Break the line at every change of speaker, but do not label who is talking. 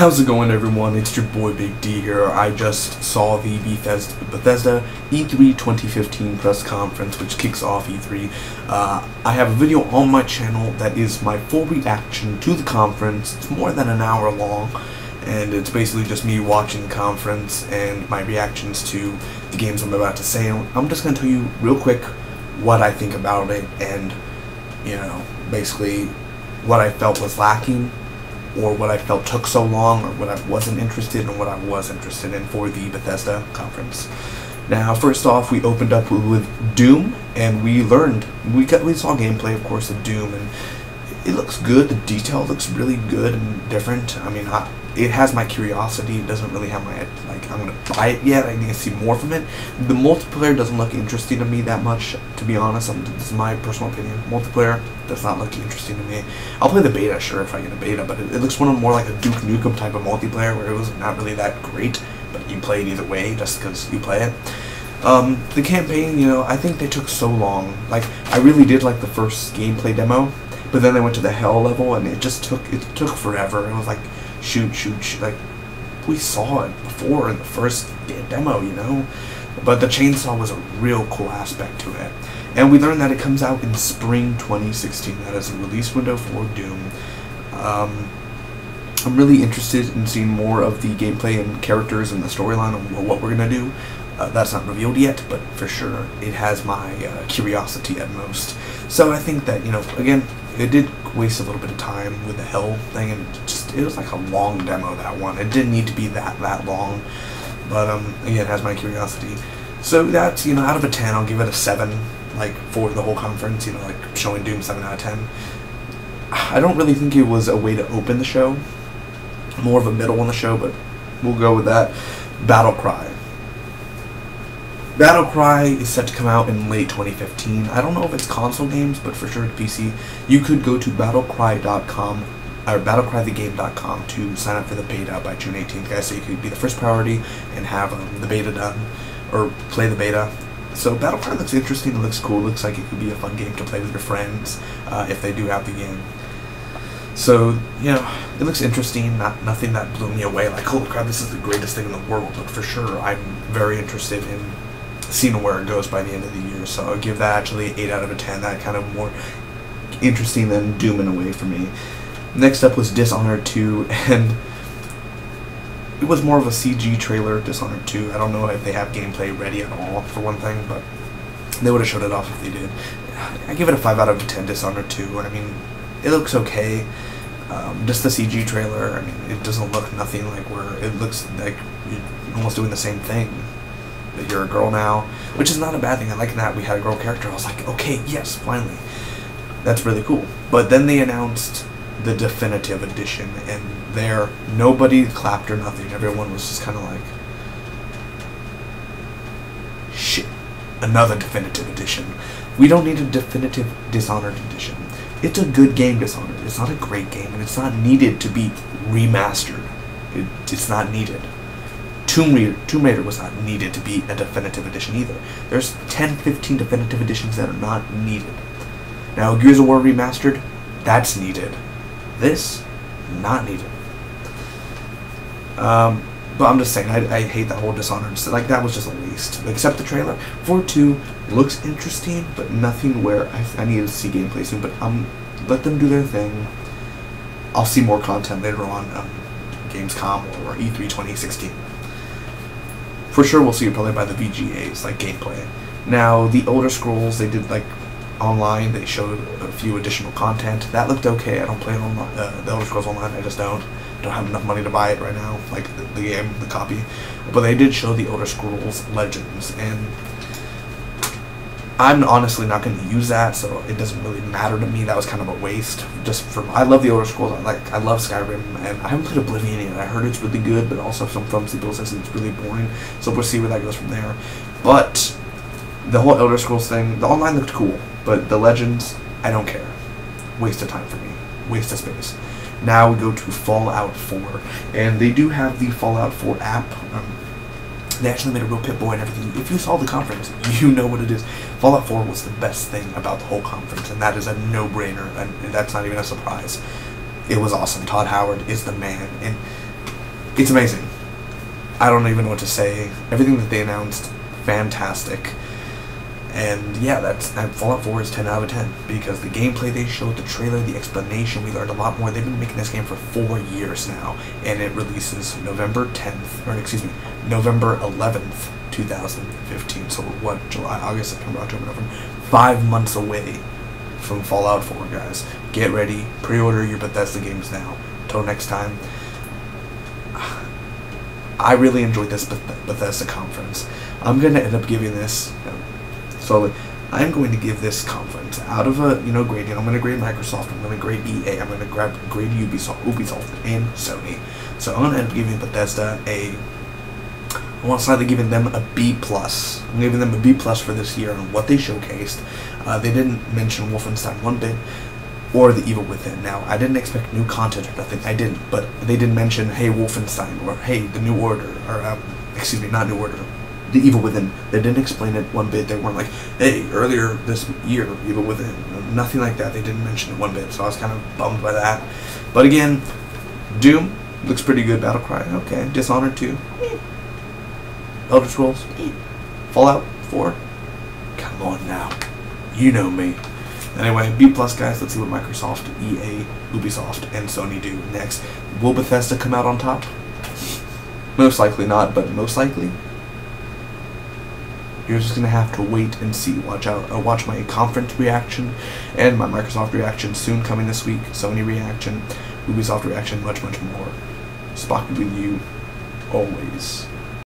How's it going, everyone? It's your boy Big D here. I just saw the Bethesda E3 2015 press conference, which kicks off E3. I have a video on my channel that is my full reaction to the conference. It's more than an hour long, and it's basically just me watching the conference and my reactions to the games I'm about to say. I'm just going to tell you real quick what I think about it and, you know, basically what I felt was lacking, or what I felt took so long, or what I wasn't interested in, and what I was interested in for the Bethesda conference. Now, first off, we opened up with Doom, and we saw gameplay, of course, of Doom, and it looks good. The detail looks really good and different. I mean, it has my curiosity. It doesn't really have my, like, I'm gonna buy it yet. I need to see more from it. The multiplayer doesn't look interesting to me that much, to be honest. This is my personal opinion. Multiplayer does not look interesting to me. I'll play the beta, sure, if I get a beta, but it looks more like a Duke Nukem type of multiplayer, where it was not really that great, but you play it either way just because you play it. The campaign, you know, I think they took so long. Like, I really did like the first gameplay demo, but then they went to the hell level, and it took forever. It was like, shoot, like, we saw it before in the first demo, you know, but the chainsaw was a real cool aspect to it. And we learned that it comes out in spring 2016. That is a release window for Doom. I'm really interested in seeing more of the gameplay and characters and the storyline of what we're going to do. That's not revealed yet, but for sure it has my curiosity at most. So I think that, you know, again, it did waste a little bit of time with the hell thing, and it was like a long demo, that one. It didn't need to be that long, but again, it has my curiosity. So that's, you know, out of a 10, I'll give it a 7, like, for the whole conference, you know, like, showing Doom 7 out of 10. I don't really think it was a way to open the show, more of a middle on the show, but we'll go with that. Battlecry. Battlecry is set to come out in late 2015. I don't know if it's console games, but for sure it's PC. You could go to battlecry.com or battlecrythegame.com to sign up for the beta by June 18th, guys, so you could be the first priority and have the beta done, or play the beta. So Battlecry looks interesting, it looks cool, it looks like it could be a fun game to play with your friends if they do have the game. So, you know, it looks interesting, nothing that blew me away, like, holy crap, this is the greatest thing in the world, but for sure I'm very interested in seeing where it goes by the end of the year. So I'll give that actually 8 out of 10, that kind of more interesting than Doom in a way for me. Next up was Dishonored 2, and it was more of a CG trailer, Dishonored 2. I don't know if they have gameplay ready at all, for one thing, but they would have showed it off if they did. I give it a 5 out of 10, Dishonored 2. I mean, it looks okay. Just the CG trailer, I mean, it doesn't look nothing like it looks like you're almost doing the same thing. That you're a girl now, which is not a bad thing. I like that we had a girl character. I was like, okay, yes, finally. That's really cool. But then they announced the definitive edition, and there, nobody clapped or nothing. Everyone was just kind of like, shit, another definitive edition. We don't need a definitive Dishonored edition. It's a good game, Dishonored. It's not a great game, and it's not needed to be remastered. It's not needed. Tomb Raider was not needed to be a definitive edition either. There's 10, 15 definitive editions that are not needed. Now, Gears of War Remastered, that's needed. This, not needed. But I'm just saying, I hate that whole Dishonored. So, like, that was just a waste. Except the trailer. 4.2 looks interesting, but nothing where I need to see gameplay soon. But let them do their thing. I'll see more content later on Gamescom or E3 2016. For sure, we'll see it probably by the VGAs, like gameplay. Now, the Elder Scrolls, they did, like, online. They showed a few additional content. That looked okay. I don't play it online, the Elder Scrolls Online. I just don't have enough money to buy it right now, like the game, the copy. But they did show the Elder Scrolls Legends, and I'm honestly not going to use that, so it doesn't really matter to me. That was kind of a waste. I love the Elder Scrolls. I love Skyrim, and I haven't played Oblivion yet. I heard it's really good, but also some people say it's really boring. So we'll see where that goes from there. But the whole Elder Scrolls thing, the online looked cool, but the Legends, I don't care. Waste of time for me. Waste of space. Now we go to Fallout 4, and they do have the Fallout 4 app. They actually made a real Pip-Boy and everything. If you saw the conference, you know what it is. Fallout 4 was the best thing about the whole conference, and that is a no-brainer, and that's not even a surprise. It was awesome. Todd Howard is the man, and It's amazing. I don't even know what to say. Everything that they announced, fantastic. And yeah, Fallout 4 is 10 out of 10 because the gameplay they showed, the trailer, the explanation, we learned a lot more. They've been making this game for 4 years now, and it releases November 11th, 2015. So what? July, August, September, October, November. 5 months away from Fallout 4, guys. Get ready. Pre-order your Bethesda games now. Till next time. I really enjoyed this Bethesda conference. I'm going to end up giving this... slowly. I'm going to give this conference out of a grading. I'm going to grade Microsoft. I'm going to grade EA. I'm going to grade Ubisoft and Sony. So I'm going to end up giving Bethesda I want to slightly giving them a B+. I'm giving them a B+ for this year on what they showcased. They didn't mention Wolfenstein one bit or The Evil Within. Now, I didn't expect new content or nothing. I didn't, but they didn't mention, hey, Wolfenstein, or hey, The New Order, or not New Order. The Evil Within. They didn't explain it one bit. They weren't like, hey, earlier this year, Evil Within. Nothing like that. They didn't mention it one bit, so I was kind of bummed by that. But again, Doom looks pretty good. Battlecry, okay. Dishonored 2, Elder Scrolls, Fallout 4, come on now. You know me. Anyway, B+, guys. Let's see what Microsoft, EA, Ubisoft, and Sony do next. Will Bethesda come out on top? Most likely not, but most likely you're just gonna have to wait and see. Watch my Confrence reaction and my Microsoft reaction soon coming this week. Sony reaction, Ubisoft reaction, much more. Spock with you always.